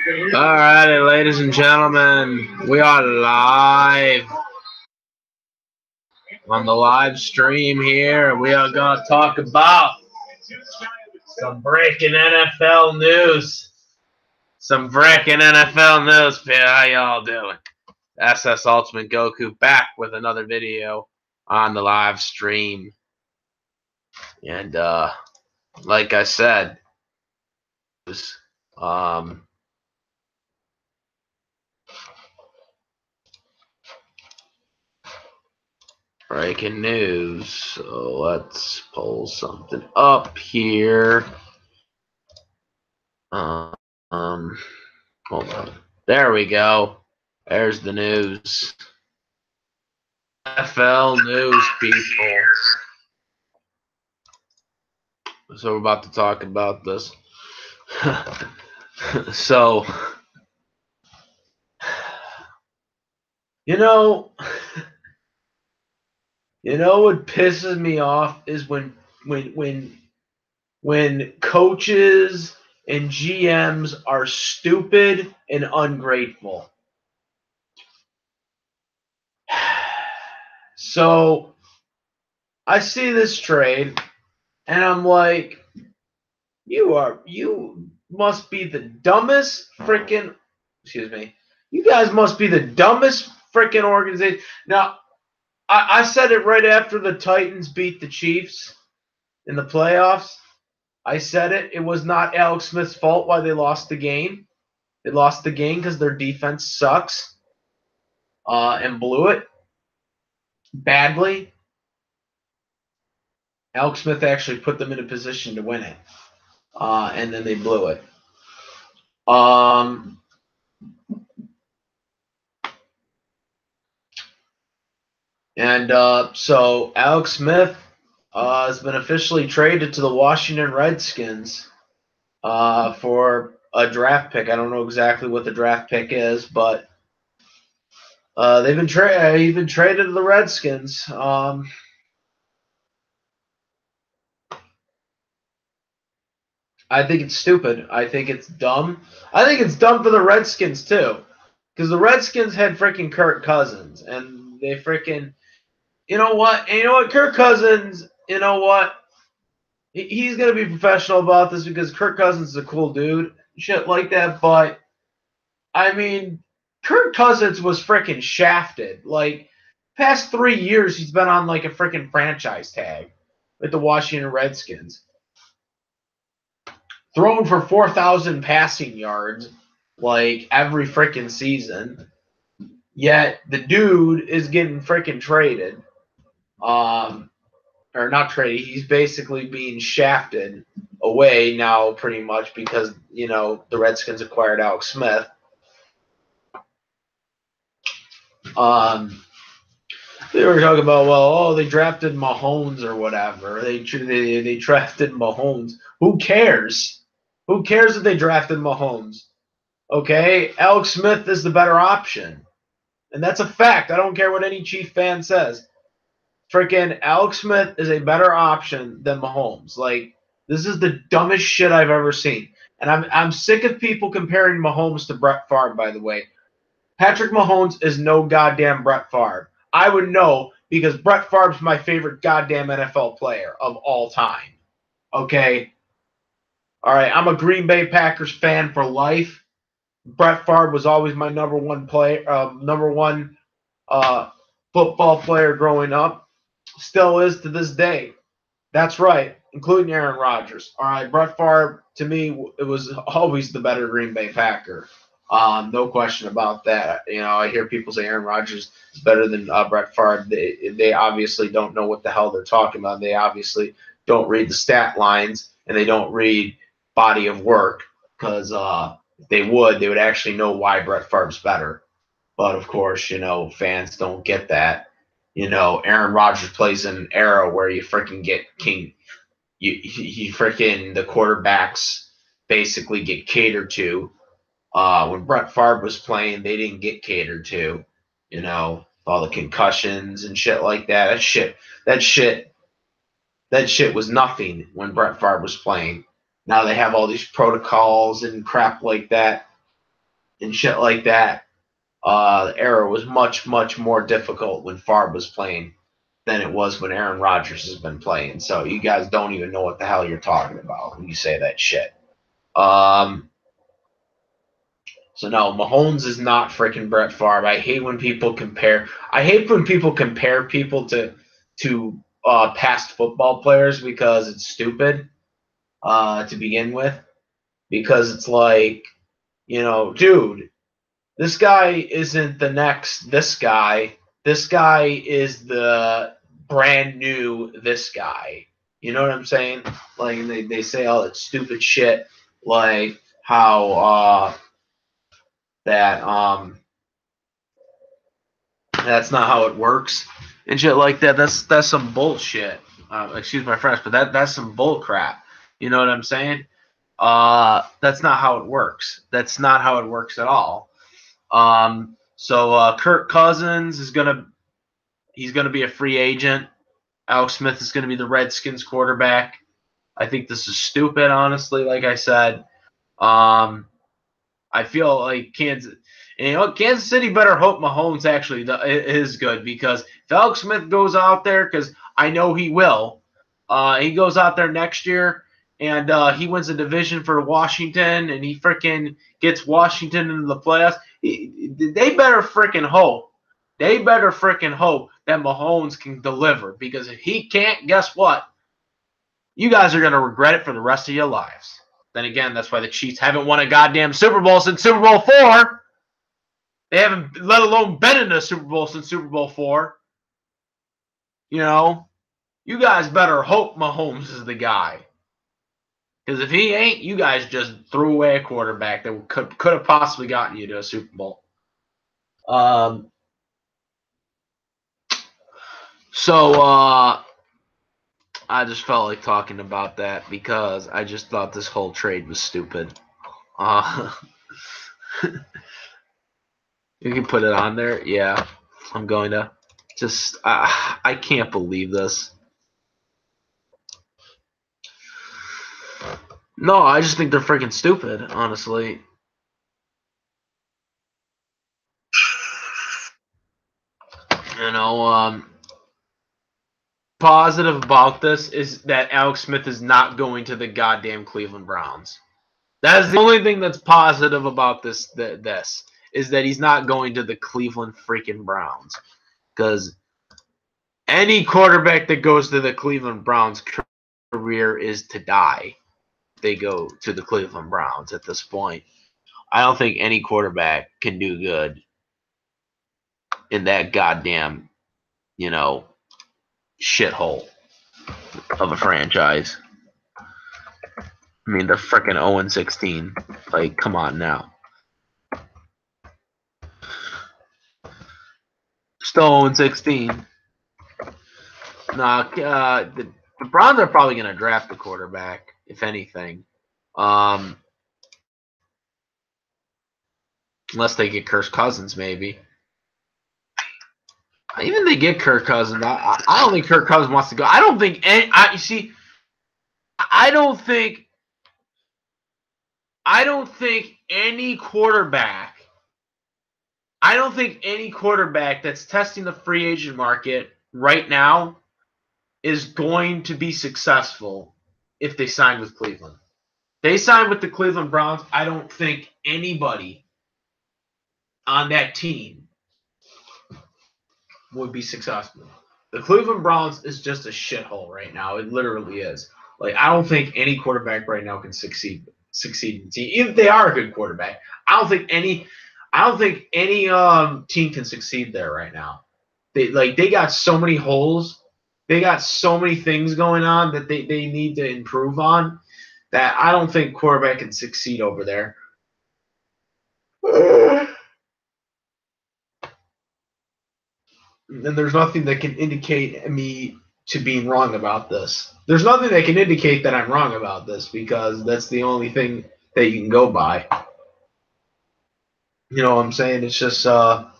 Alrighty, ladies and gentlemen, we are live on the live stream here. We are going to talk about some breaking NFL news. Some breaking NFL news, Peter. How y'all doing? SS Ultimate Goku back with another video on the live stream. And like I said, breaking news. So let's pull something up here. Hold on. There we go. There's the news. NFL news, people. So we're about to talk about this. So, you know what pisses me off is when coaches and GMs are stupid and ungrateful. So I see this trade and I'm like, you must be the dumbest freaking, you guys must be the dumbest freaking organization. Now, I said it right after the Titans beat the Chiefs in the playoffs. I said it. It was not Alex Smith's fault why they lost the game. They lost the game because their defense sucks and blew it badly. Alex Smith actually put them in a position to win it, and then they blew it. So Alex Smith has been officially traded to the Washington Redskins for a draft pick. I don't know exactly what the draft pick is, but he's been traded to the Redskins. I think it's stupid. I think it's dumb. I think it's dumb for the Redskins too, because the Redskins had freaking Kirk Cousins, and they freaking, you know what? Kirk Cousins, you know what? He's gonna be professional about this because Kirk Cousins is a cool dude, shit like that. But I mean, Kirk Cousins was freaking shafted. Like, past 3 years, he's been on like a freaking franchise tag with the Washington Redskins. Throwing for 4,000 passing yards like every freaking season. Yet the dude is getting freaking traded. Or not traded. He's basically being shafted away now pretty much because, the Redskins acquired Alex Smith. They were talking about, they drafted Mahomes or whatever. They drafted Mahomes. Who cares? Who cares if they drafted Mahomes? Okay, Alex Smith is the better option. And that's a fact. I don't care what any Chief fan says. Freaking Alex Smith is a better option than Mahomes. Like, this is the dumbest shit I've ever seen. And I'm sick of people comparing Mahomes to Brett Favre, by the way. Patrick Mahomes is no goddamn Brett Favre. I would know because Brett Favre's my favorite goddamn NFL player of all time. Okay? All right, I'm a Green Bay Packers fan for life. Brett Favre was always my number one football player growing up. Still is to this day. That's right, including Aaron Rodgers. All right, Brett Favre, to me, it was always the better Green Bay Packer. No question about that. I hear people say Aaron Rodgers is better than Brett Favre. They obviously don't know what the hell they're talking about. They obviously don't read the stat lines, and they don't read body of work, because if they would actually know why Brett Favre's better. But, of course, fans don't get that. Aaron Rodgers plays in an era where you freaking get king. You freaking, the quarterbacks basically get catered to. When Brett Favre was playing, they didn't get catered to. All the concussions and shit like that. That shit was nothing when Brett Favre was playing. Now they have all these protocols and crap like that. and shit like that. The era was much, much more difficult when Favre was playing than it was when Aaron Rodgers has been playing. So you guys don't even know what the hell you're talking about when you say that shit. So no, Mahomes is not freaking Brett Favre. I hate when people compare. I hate when people compare people to past football players because it's stupid to begin with. Because it's like, dude, this guy isn't the next this guy. This guy is the brand new this guy. You know what I'm saying? Like they say all that stupid shit, like how that that's not how it works and shit like that. That's some bullshit. Excuse my French, but that's some bull crap. You know what I'm saying? That's not how it works. That's not how it works at all. So Kirk Cousins he's gonna be a free agent. Alex Smith is gonna be the Redskins quarterback. I think this is stupid, honestly. Like I said, I feel like Kansas City better hope Mahomes actually is good, because if Alex Smith goes out there, because I know he will, he goes out there next year and he wins a division for Washington and he freaking gets Washington into the playoffs. They better freaking hope. They better freaking hope that Mahomes can deliver, because if he can't, guess what? You guys are going to regret it for the rest of your lives. Then again, that's why the Chiefs haven't won a goddamn Super Bowl since Super Bowl IV. They haven't, let alone been in a Super Bowl since Super Bowl IV. You guys better hope Mahomes is the guy. Because if he ain't, you guys just threw away a quarterback that could have possibly gotten you to a Super Bowl. So I just felt like talking about that because I just thought this whole trade was stupid. You can put it on there. Yeah, I'm going to. Just, I can't believe this. No, I just think they're freaking stupid, honestly. Positive about this is that Alex Smith is not going to the goddamn Cleveland Browns. That is the only thing that's positive about this is that he's not going to the Cleveland freaking Browns. Because any quarterback that goes to the Cleveland Browns career is to die. They go to the Cleveland Browns at this point. I don't think any quarterback can do good in that goddamn, shithole of a franchise. I mean, they're freaking 0-16. Like, come on now. Still 0-16. Nah, the Browns are probably going to draft the quarterback, if anything. Unless they get Kirk Cousins, maybe. Even if they get Kirk Cousins, I don't think Kirk Cousins wants to go. I don't think any. I don't think any quarterback. I don't think any quarterback that's testing the free agent market right now is going to be successful if they sign with Cleveland. They sign with the Cleveland Browns. I don't think anybody on that team would be successful. The Cleveland Browns is just a shithole right now. It literally is. Like, I don't think any quarterback right now can succeed in the team. Even if they are a good quarterback, I don't think any team can succeed there right now. They got so many holes. They got so many things going on that they need to improve on, that I don't think quarterback can succeed over there. And there's nothing that can indicate me to being wrong about this. There's nothing that can indicate that I'm wrong about this, because that's the only thing that you can go by. You know what I'm saying? It's just, I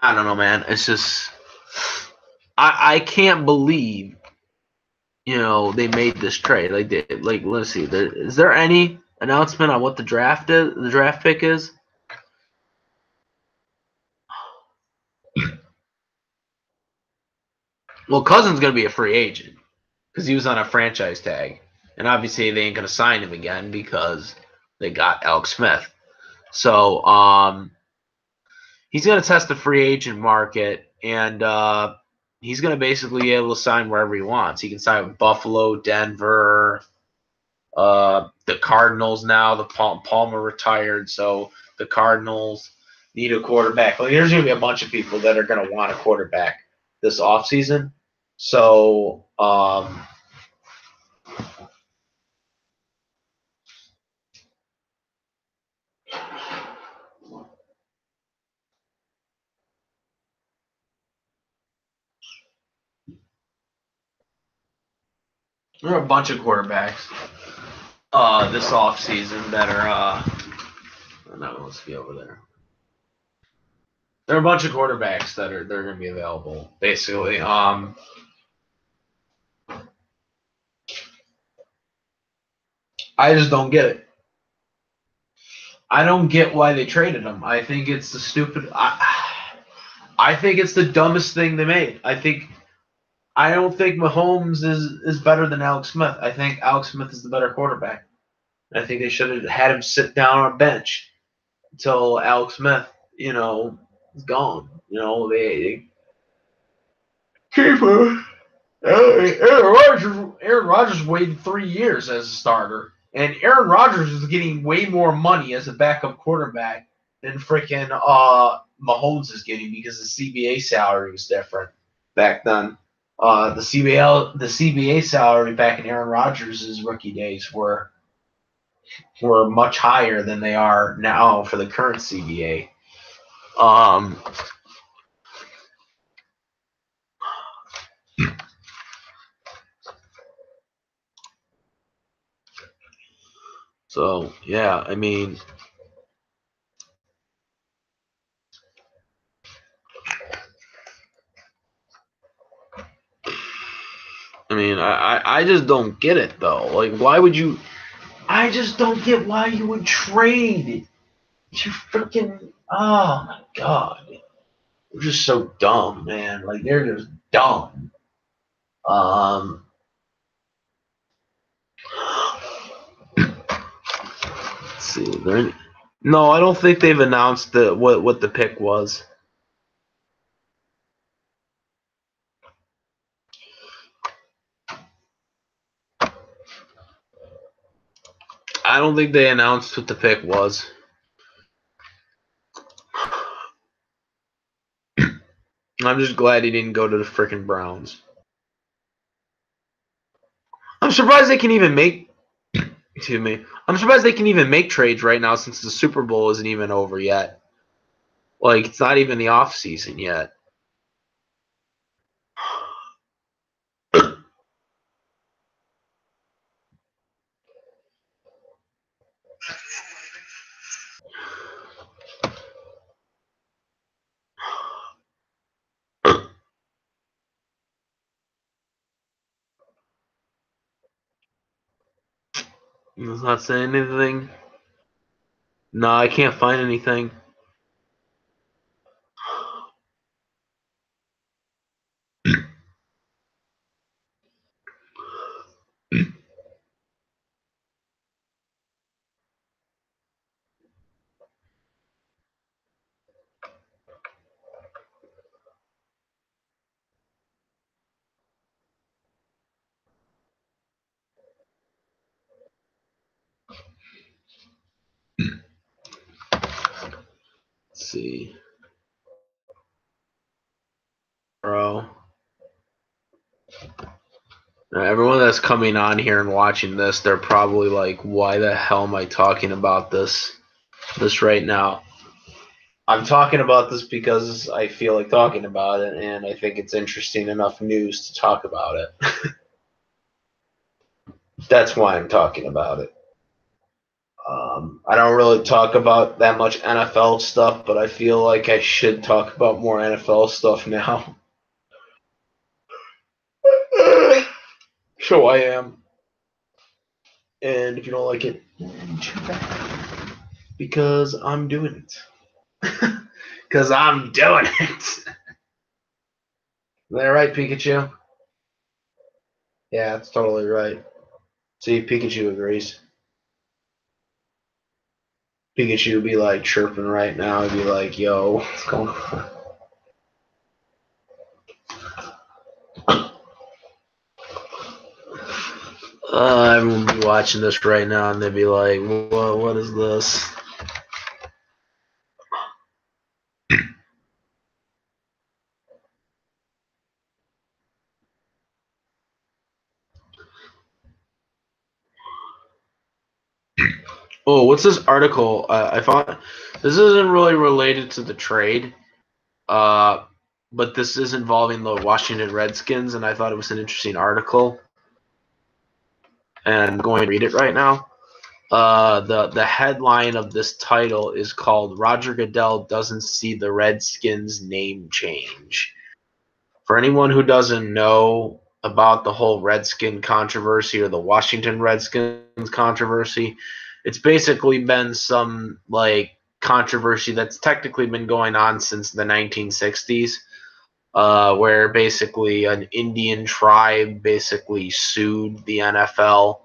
don't know, man. It's just, I can't believe, they made this trade. Let's see. Is there any announcement on what the draft pick is? Well, Cousins going to be a free agent because he was on a franchise tag, and obviously they ain't going to sign him again because they got Alex Smith. So he's going to test the free agent market, and he's going to basically be able to sign wherever he wants. He can sign with Buffalo, Denver, the Cardinals now. The Palmer retired, so the Cardinals need a quarterback. Like, there's going to be a bunch of people that are going to want a quarterback this offseason. So there are a bunch of quarterbacks this offseason that are no, let's be over there. There are a bunch of quarterbacks that are they're going to be available. Basically, I just don't get it. I don't get why they traded him. I think it's the stupid. I think it's the dumbest thing they made. I don't think Mahomes is better than Alex Smith. I think Alex Smith is the better quarterback. I think they should have had him sit down on a bench until Alex Smith, is gone. They keep him. Aaron Rodgers waited 3 years as a starter, and Aaron Rodgers is getting way more money as a backup quarterback than freaking Mahomes is getting because the CBA salary was different back then. The CBA salary back in Aaron Rodgers' rookie days were much higher than they are now for the current CBA. So yeah, I mean, I just don't get it though. Like, why would you? I just don't get why you would trade. You freaking, oh my god, they're just so dumb, man. Like, they're just dumb. Let's see, no, I don't think they've announced what the pick was. I don't think they announced what the pick was. I'm just glad he didn't go to the freaking Browns. I'm surprised they can even make. Excuse me. I'm surprised they can even make trades right now since the Super Bowl isn't even over yet. Like, it's not even the off season yet. It's not saying anything. No, I can't find anything. Let's see. Bro. Now, everyone that's coming on here and watching this, they're probably like, why the hell am I talking about this right now? I'm talking about this because I feel like talking about it, and I think it's interesting enough news to talk about it. That's why I'm talking about it. I don't really talk about that much NFL stuff, but I feel like I should talk about more NFL stuff now. So I am. And if you don't like it, too bad. Because I'm doing it. Because I'm doing it. Is that right, Pikachu? Yeah, that's totally right. See, Pikachu agrees. Pikachu would be like chirping right now. He'd be like, yo, what's going on? Everyone would be watching this right now and they'd be like, what is this? Oh, what's this article? I found this isn't really related to the trade, but this is involving the Washington Redskins, and I thought it was an interesting article. And I'm going to read it right now. The headline of this title is called "Roger Goodell Doesn't See the Redskins Name Change." For anyone who doesn't know about the whole Redskin controversy or the Washington Redskins controversy, it's basically been some like controversy that's technically been going on since the 1960s, where basically an Indian tribe basically sued the NFL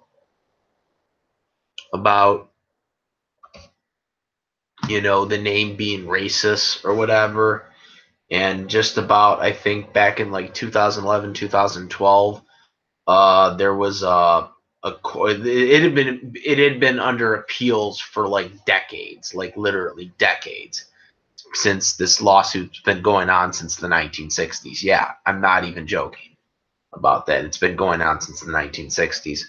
about the name being racist or whatever. And just about, I think, back in like 2011, 2012, there was it had been under appeals for like decades, like literally decades, since this lawsuit's been going on since the 1960s. Yeah, I'm not even joking about that. It's been going on since the 1960s.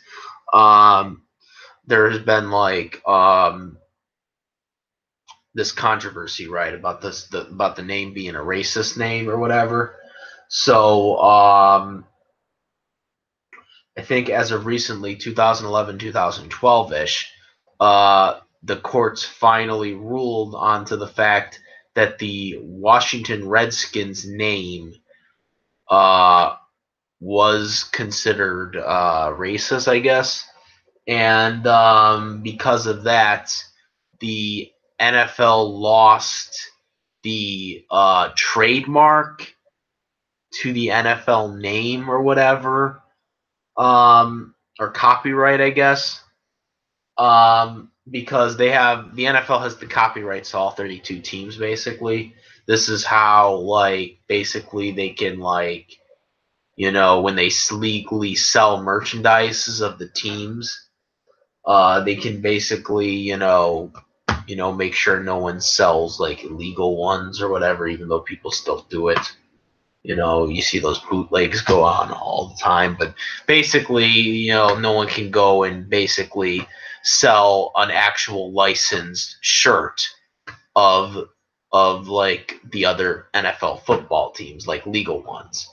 There has been like this controversy, right, about about the name being a racist name or whatever. So I think as of recently, 2011, 2012-ish, the courts finally ruled onto the fact that the Washington Redskins name was considered racist, I guess. And because of that, the NFL lost the trademark to the NFL name or whatever, or copyright, I guess, because the NFL has the copyrights to all 32 teams. Basically, this is how basically they can when they legally sell merchandises of the teams, they can basically make sure no one sells like illegal ones or whatever, even though people still do it. You see those bootlegs go on all the time, but basically, no one can go and basically sell an actual licensed shirt of like the other NFL football teams, like legal ones.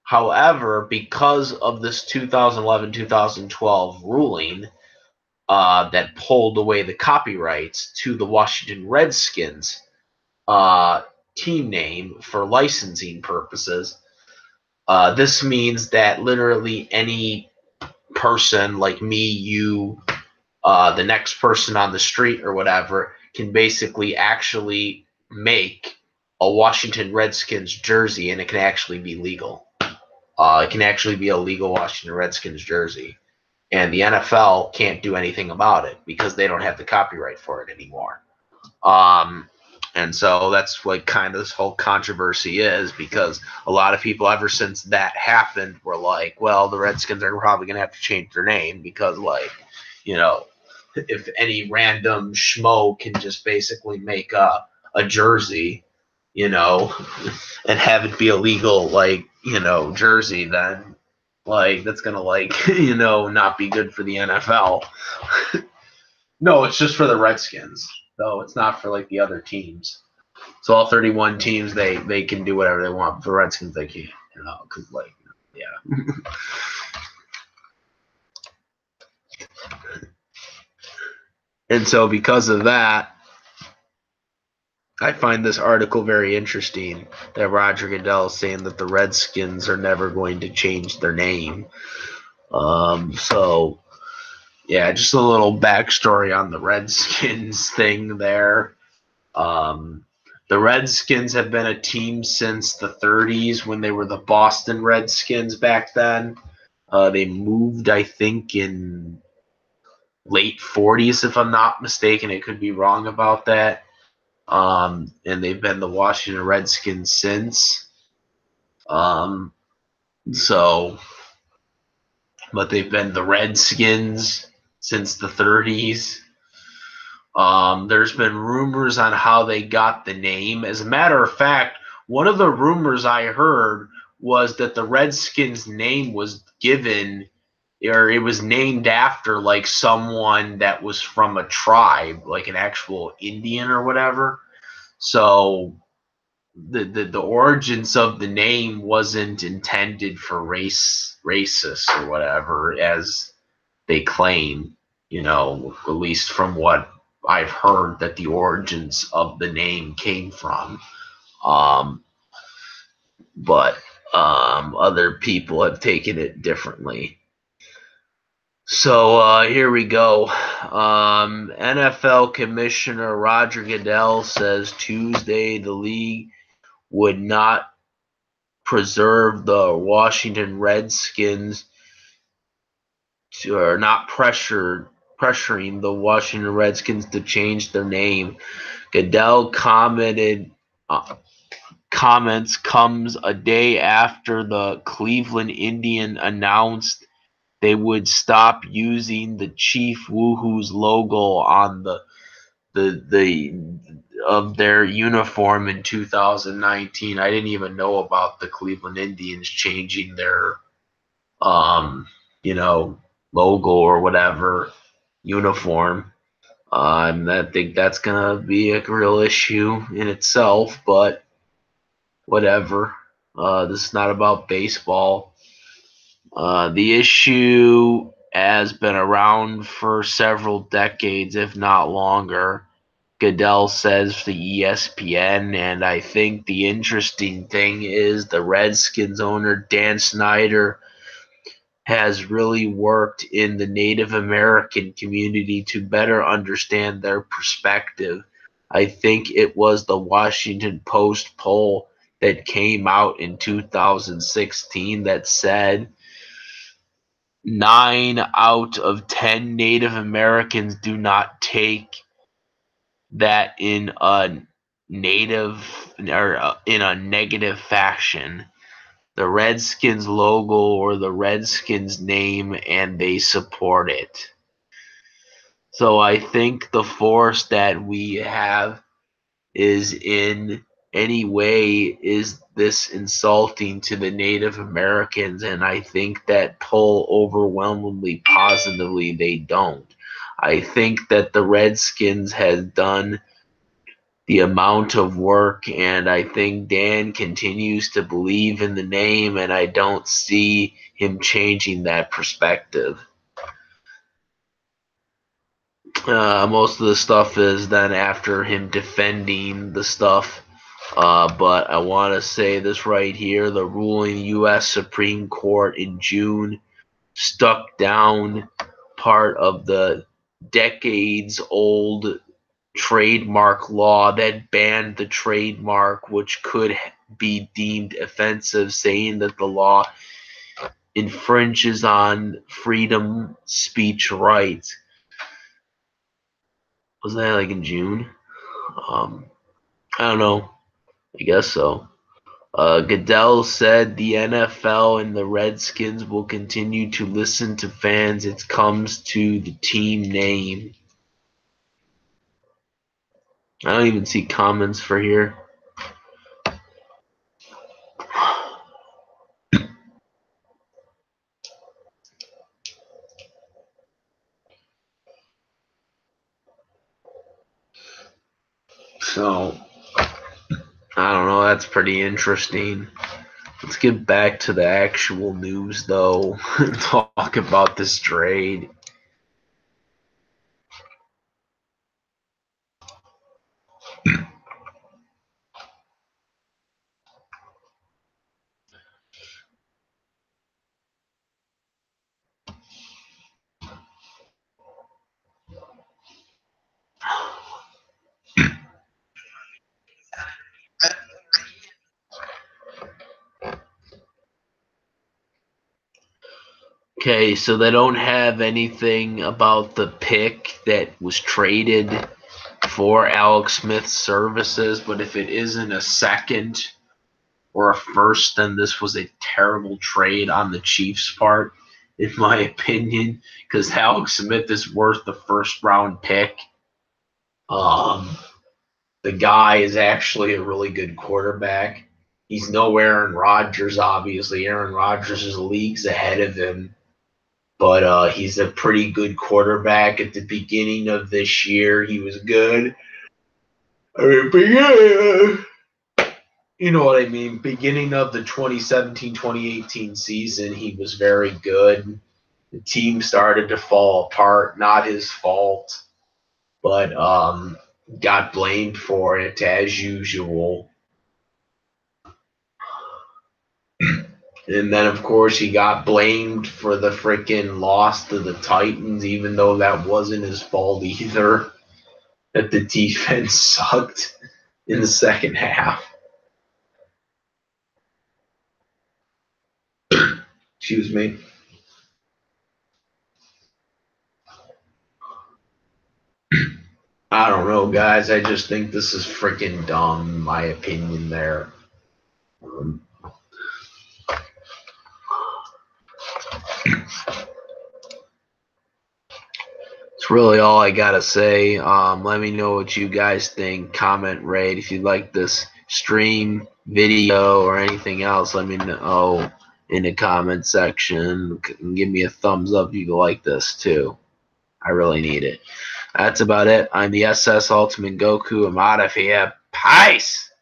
However, because of this 2011-2012 ruling that pulled away the copyrights to the Washington Redskins team name for licensing purposes, this means that literally any person like me, you, the next person on the street or whatever, can basically actually make a Washington Redskins jersey, and it can actually be legal. It can actually be a legal Washington Redskins jersey. And the NFL can't do anything about it because they don't have the copyright for it anymore. And so that's what kind of this whole controversy is, because a lot of people ever since that happened were like, well, the Redskins are probably going to have to change their name because, if any random schmo can just basically make a jersey, and have it be a legal, jersey, then, that's going to, not be good for the NFL. No, it's just for the Redskins, though. It's not for, the other teams. So all 31 teams, they can do whatever they want. But for Redskins, they can't, because, yeah. And so because of that, I find this article very interesting that Roger Goodell is saying that the Redskins are never going to change their name. So Yeah, just a little backstory on the Redskins thing there. Um, the Redskins have been a team since the 30s when they were the Boston Redskins back then. They moved, I think, in late 40s, if I'm not mistaken. I could be wrong about that. And they've been the Washington Redskins since. Um, so, but they've been the Redskins since the 30s. There's been rumors on how they got the name. As a matter of fact, one of the rumors I heard was that the Redskins name was given, or it was named after like someone that was from a tribe, like an actual Indian or whatever. So the origins of the name wasn't intended for racist or whatever, as they claim, at least from what I've heard that the origins of the name came from. Um, but other people have taken it differently. So here we go. NFL Commissioner Roger Goodell says Tuesday the league would not preserve the Washington Redskins or not pressuring the Washington Redskins to change their name. Goodell comments comes a day after the Cleveland Indians announced they would stop using the Chief Woohoo's logo on the of their uniform in 2019. I didn't even know about the Cleveland Indians changing their um, you know, logo or whatever uniform. And I think that's gonna be a real issue in itself, but whatever. This is not about baseball. The issue has been around for several decades, if not longer. Goodell says to ESPN, and I think the interesting thing is the Redskins owner Dan Snyder has really worked in the Native American community to better understand their perspective. I think it was the Washington Post poll that came out in 2016 that said 9 out of 10 Native Americans do not take that in a native or in a negative fashion. The Redskins logo or the Redskins name, and they support it. So I think the force that we have is in any way is this insulting to the Native Americans, and I think that poll overwhelmingly positively they don't. I think that the Redskins has done the amount of work, and I think Dan continues to believe in the name, and I don't see him changing that perspective. Most of the stuff is then after him defending the stuff, but I want to say this right here. The ruling U.S. Supreme Court in June struck down part of the decades-old trademark law that banned the trademark, which could be deemed offensive, saying that the law infringes on freedom speech rights. Was that like in June? I don't know. I guess so. Goodell said the NFL and the Redskins will continue to listen to fans. It comes to the team name. I don't even see comments for here. So, I don't know. That's pretty interesting. Let's get back to the actual news, though, and talk about this trade. Okay, so they don't have anything about the pick that was traded for Alex Smith's services, but if it isn't a second or a first, then this was a terrible trade on the Chiefs' part, in my opinion, because Alex Smith is worth the first-round pick. The guy is actually a really good quarterback. He's no Aaron Rodgers, obviously. Aaron Rodgers is leagues ahead of him. But he's a pretty good quarterback. At the beginning of this year, he was good. I mean, you know what I mean. Beginning of the 2017-2018 season, he was very good. The team started to fall apart. Not his fault, but got blamed for it as usual. And then, of course, he got blamed for the freaking loss to the Titans, even though that wasn't his fault either. That the defense sucked in the second half. Excuse me. I don't know, guys. I just think this is freaking dumb, in my opinion, there. It's really all I gotta say. Let me know what you guys think. Comment, rate. If you like this stream, video, or anything else, let me know in the comment section. Give me a thumbs up if you like this too. I really need it. That's about it. I'm the SS Ultimate Goku. I'm out of here. Peace!